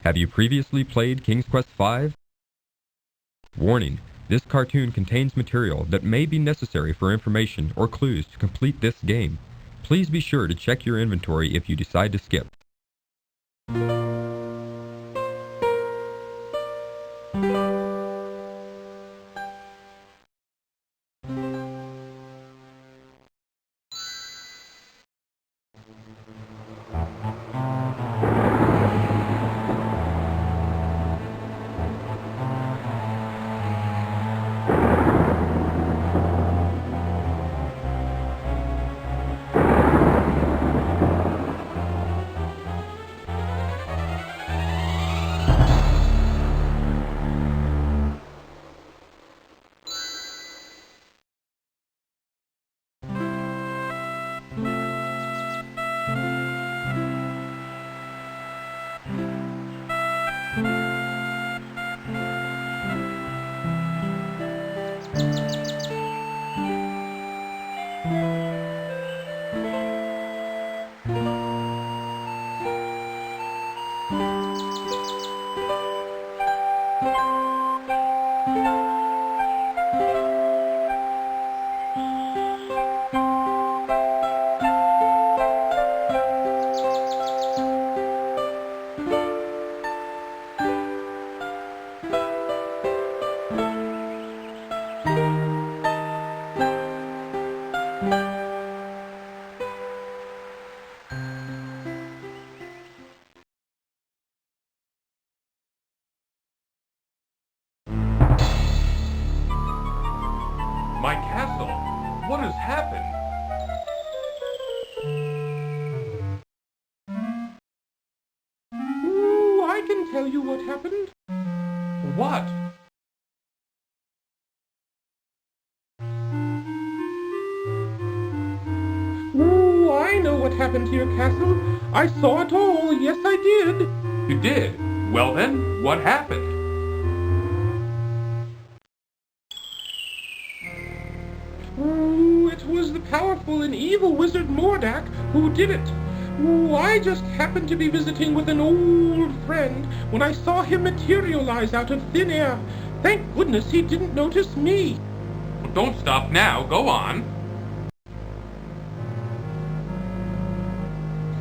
Have you previously played King's Quest V? Warning, this cartoon contains material that may be necessary for information or clues to complete this game. Please be sure to check your inventory if you decide to skip. My castle! What has happened? Ooh, I can tell you what happened. What? Ooh, I know what happened to your castle. I saw it all. Yes, I did. You did? Well then, what happened? Ooh, it was the powerful and evil wizard Mordak who did it. Ooh, I just happened to be visiting with an old friend when I saw him materialize out of thin air. Thank goodness he didn't notice me. Well, don't stop now. Go on.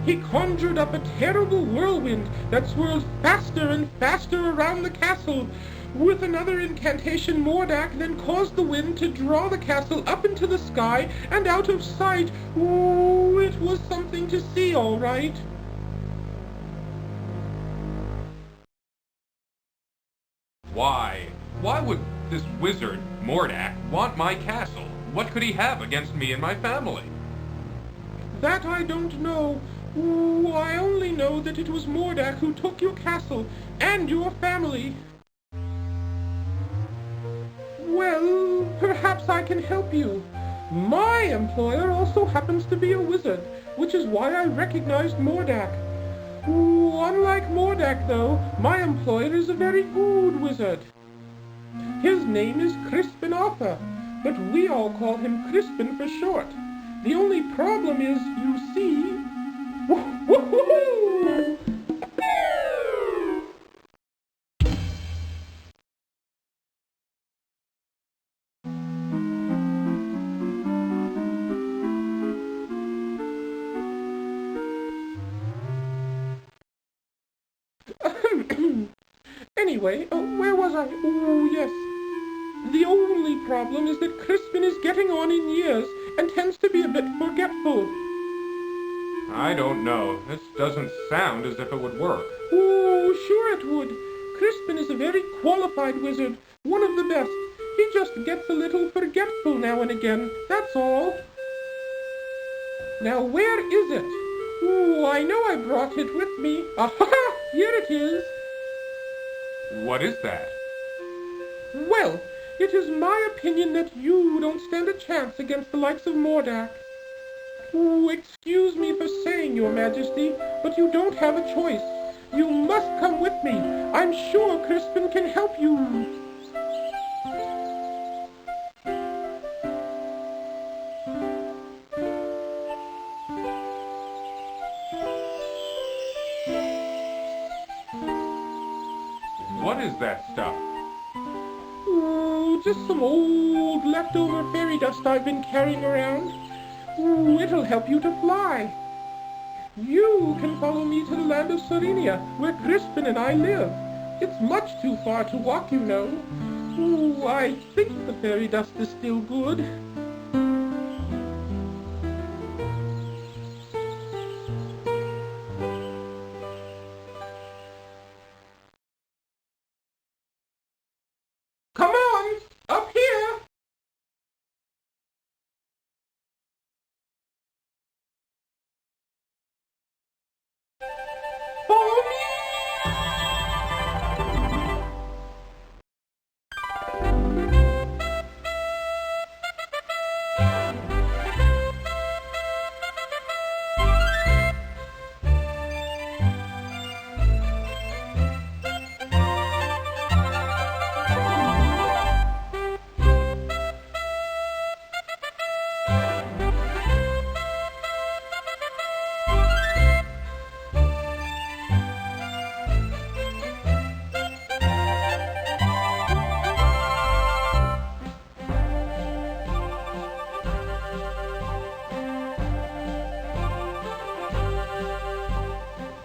He conjured up a terrible whirlwind that swirled faster and faster around the castle. With another incantation, Mordak then caused the wind to draw the castle up into the sky and out of sight. Ooh, it was something to see, all right. Why? Why would this wizard, Mordak, want my castle? What could he have against me and my family? That I don't know. Ooh, I only know that it was Mordak who took your castle and your family. Well, perhaps I can help you. My employer also happens to be a wizard, which is why I recognized Mordak. Ooh, unlike Mordak, though, my employer is a very good wizard. His name is Crispin Arthur, but we all call him Crispin for short. The only problem is, you see... Woo-hoo-hoo! Anyway, where was I? Oh, yes. The only problem is that Crispin is getting on in years and tends to be a bit forgetful. I don't know. This doesn't sound as if it would work. Oh, sure it would. Crispin is a very qualified wizard, one of the best. He just gets a little forgetful now and again, that's all. Now, where is it? Oh, I know I brought it with me. Aha! Here it is. What is that? Well, it is my opinion that you don't stand a chance against the likes of Mordak. Oh, excuse me for saying, Your Majesty, but you don't have a choice. You must come with me. I'm sure Crispin can help you. that stuff? Oh, just some old leftover fairy dust I've been carrying around. Ooh, it'll help you to fly. You can follow me to the land of Serenia, where Crispin and I live. It's much too far to walk, you know. Ooh, I think the fairy dust is still good. Come on, up here! Follow me!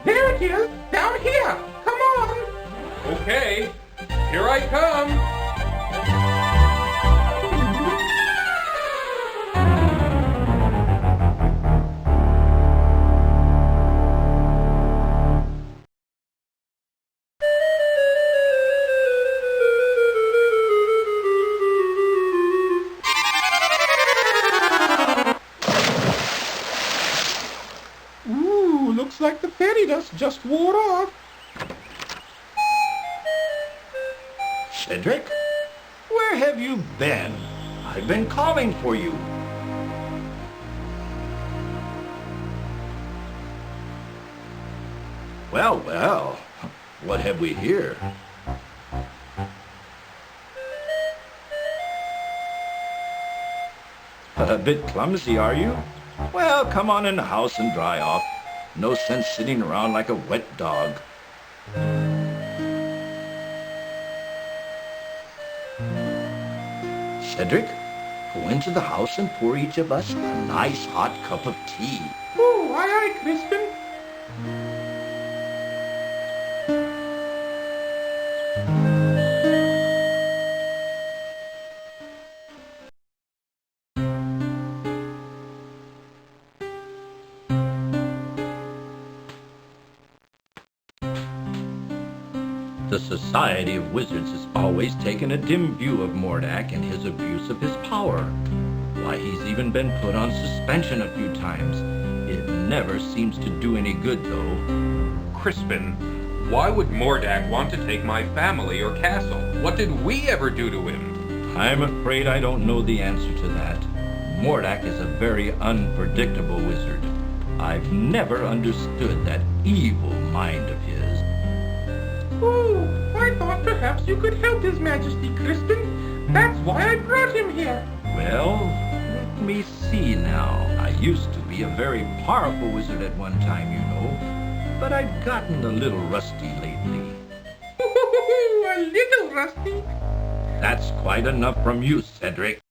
There it is, down here. Come on. Okay, here I come. Ooh, looks like the fairy dust just wore off. Cedric, where have you been? I've been calling for you. Well, well, what have we here? A bit clumsy, are you? Well, come on in the house and dry off. No sense sitting around like a wet dog. Cedric, go into the house and pour each of us a nice hot cup of tea. Ooh, aye, aye, Crispin. The Society of Wizards has always taken a dim view of Mordak and his abuse of his power. Why, he's even been put on suspension a few times. It never seems to do any good, though. Crispin, why would Mordak want to take my family or castle? What did we ever do to him? I'm afraid I don't know the answer to that. Mordak is a very unpredictable wizard. I've never understood that evil mind of his. Ooh, I thought perhaps you could help His Majesty, Crispin. That's why I brought him here. Well, let me see now. I used to be a very powerful wizard at one time, you know, but I've gotten a little rusty lately. A little rusty. That's quite enough from you, Cedric.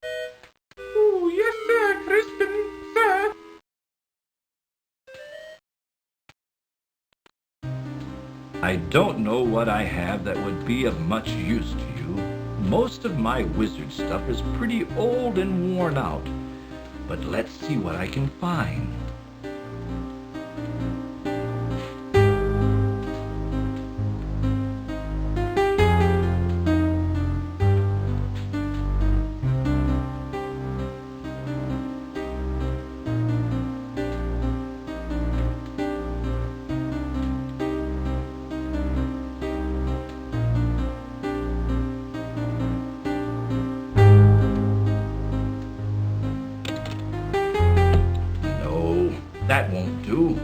Ooh, yes, sir, Crispin, sir. I don't know what I have that would be of much use to you. Most of my wizard stuff is pretty old and worn out. But let's see what I can find. That won't do.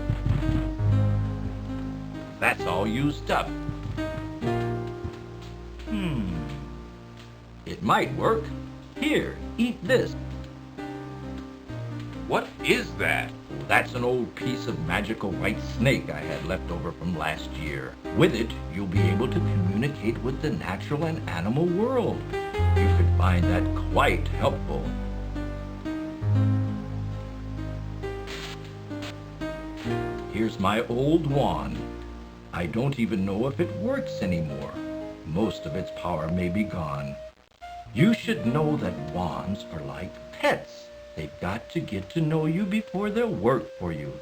That's all used up. It might work. Here, eat this. What is that? That's an old piece of magical white snake I had left over from last year. With it, you'll be able to communicate with the natural and animal world. You should find that quite helpful. Here's my old wand. I don't even know if it works anymore. Most of its power may be gone. You should know that wands are like pets. They've got to get to know you before they'll work for you.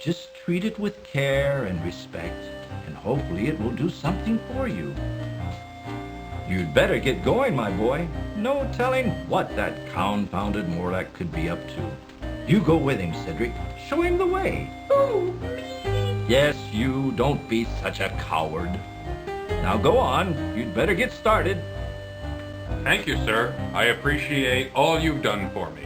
Just treat it with care and respect, and hopefully it will do something for you. You'd better get going, my boy. No telling what that confounded Morlock could be up to. You go with him, Cedric. Show him the way. Oh, Yes, you. Don't be such a coward. Now go on. You'd better get started. Thank you, sir. I appreciate all you've done for me.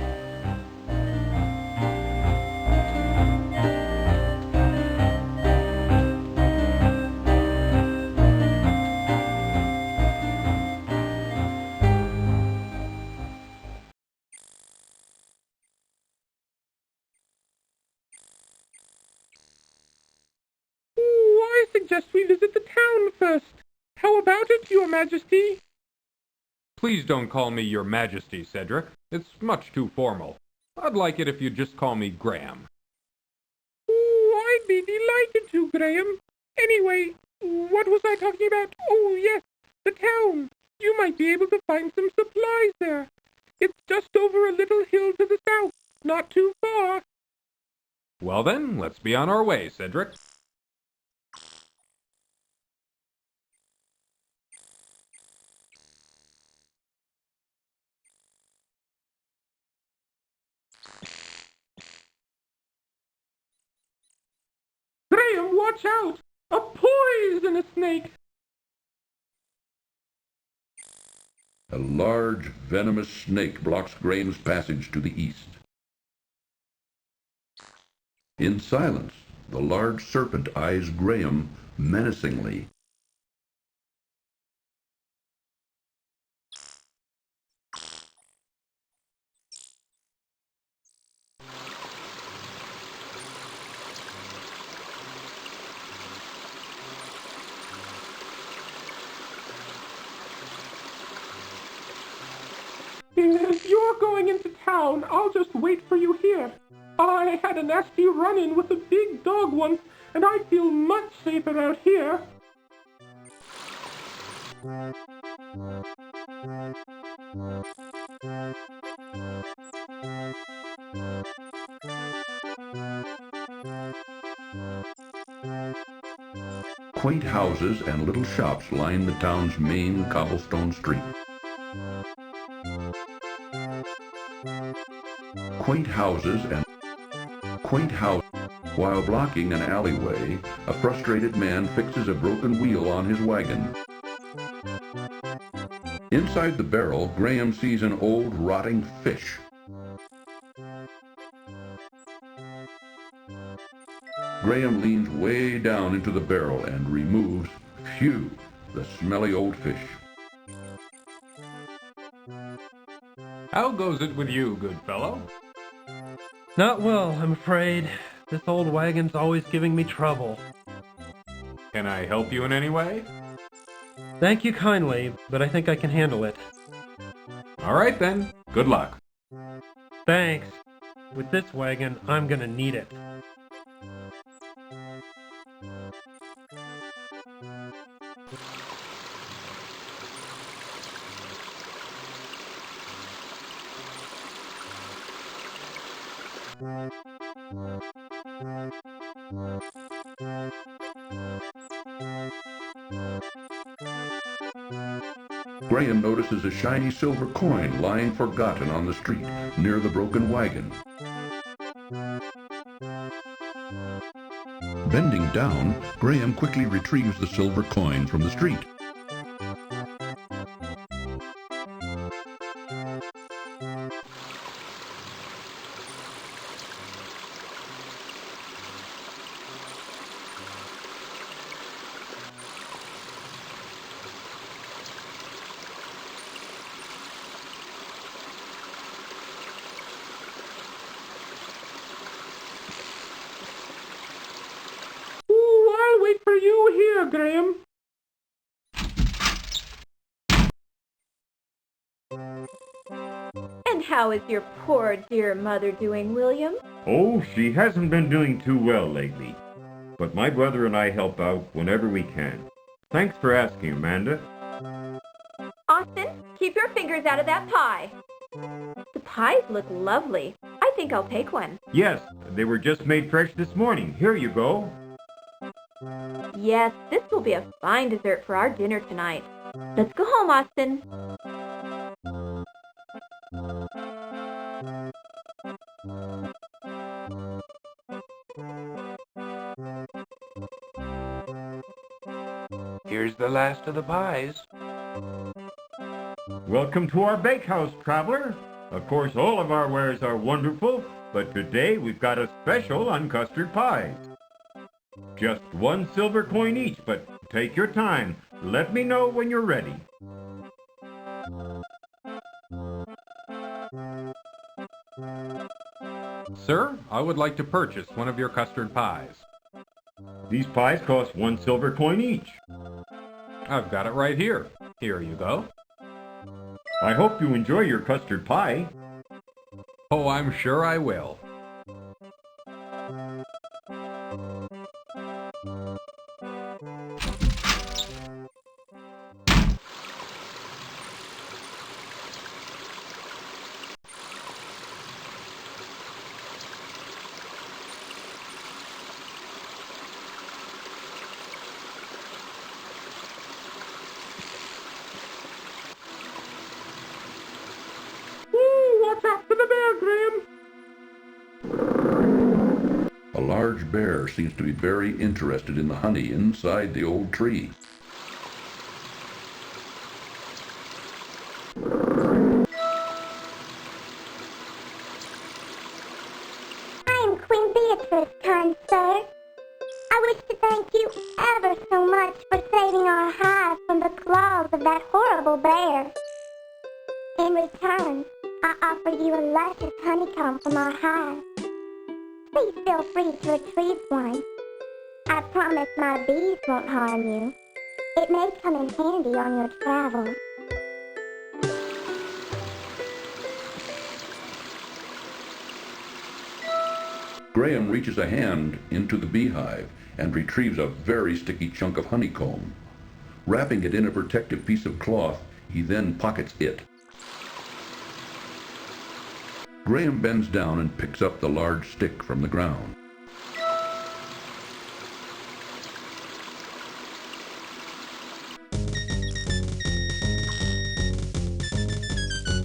I suggest we visit the town first. How about it, Your Majesty? Please don't call me Your Majesty, Cedric. It's much too formal. I'd like it if you'd just call me Graham. I'd be delighted to, Graham. Anyway, what was I talking about? Oh, yes, the town. You might be able to find some supplies there. It's just over a little hill to the south, not too far. Well then, let's be on our way, Cedric. Graham, watch out! A poisonous snake! A large, venomous snake blocks Graham's passage to the east. In silence, the large serpent eyes Graham menacingly. If you're going into town, I'll just wait for you here. I had a nasty run-in with a big dog once, and I feel much safer out here. Quaint houses and little shops line the town's main cobblestone street. Quaint houses. While blocking an alleyway, a frustrated man fixes a broken wheel on his wagon. Inside the barrel, Graham sees an old rotting fish. Graham leans way down into the barrel and removes, phew, the smelly old fish. How goes it with you, good fellow? Not well, I'm afraid. This old wagon's always giving me trouble. Can I help you in any way? Thank you kindly, but I think I can handle it. All right then. Good luck. Thanks. With this wagon, I'm gonna need it. Graham notices a shiny silver coin lying forgotten on the street near the broken wagon. Bending down, Graham quickly retrieves the silver coin from the street. Graham. And how is your poor dear mother doing, William? Oh, she hasn't been doing too well lately. But my brother and I help out whenever we can. Thanks for asking, Amanda. Austin, keep your fingers out of that pie. The pies look lovely. I think I'll take one. Yes, they were just made fresh this morning. Here you go. Yes, this will be a fine dessert for our dinner tonight. Let's go home, Austin. Here's the last of the pies. Welcome to our bakehouse, traveler. Of course, all of our wares are wonderful, but today we've got a special on custard pies. Just 1 silver coin each, but take your time. Let me know when you're ready. Sir, I would like to purchase one of your custard pies. These pies cost 1 silver coin each. I've got it right here. Here you go. I hope you enjoy your custard pie. Oh, I'm sure I will. Watch out for the bear, Graham. A large bear seems to be very interested in the honey inside the old tree. I'm Queen Beatrice, kind sir. I wish to thank you ever so much for saving our hive from the claws of that horrible bear. In return, I offer you a luscious honeycomb from our hive. Please feel free to retrieve one. I promise my bees won't harm you. It may come in handy on your travels. Graham reaches a hand into the beehive and retrieves a very sticky chunk of honeycomb. Wrapping it in a protective piece of cloth, he then pockets it. Graham bends down and picks up the large stick from the ground.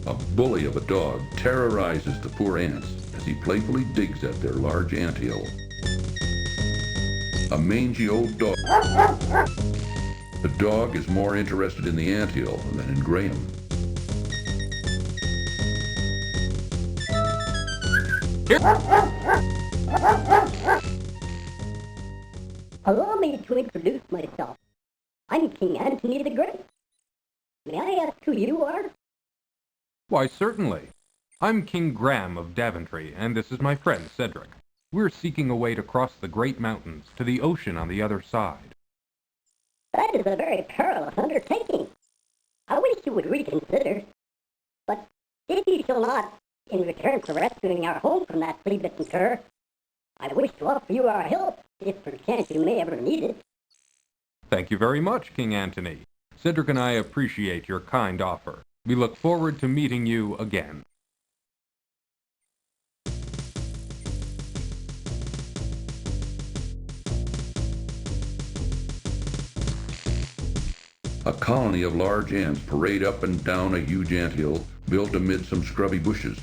A bully of a dog terrorizes the poor ants as he playfully digs at their large anthill. A mangy old dog. The dog is more interested in the anthill than in Graham. Allow me to introduce myself. I'm King Antony the Great. May I ask who you are? Why, certainly. I'm King Graham of Daventry, and this is my friend Cedric. We're seeking a way to cross the great mountains to the ocean on the other side. That is a very perilous undertaking. I wish you would reconsider. But if you shall not, in return for rescuing our home from that flea-bitten cur, I wish to offer you our help, if perchance you may ever need it. Thank you very much, King Antony. Cedric and I appreciate your kind offer. We look forward to meeting you again. A colony of large ants parade up and down a huge anthill built amid some scrubby bushes.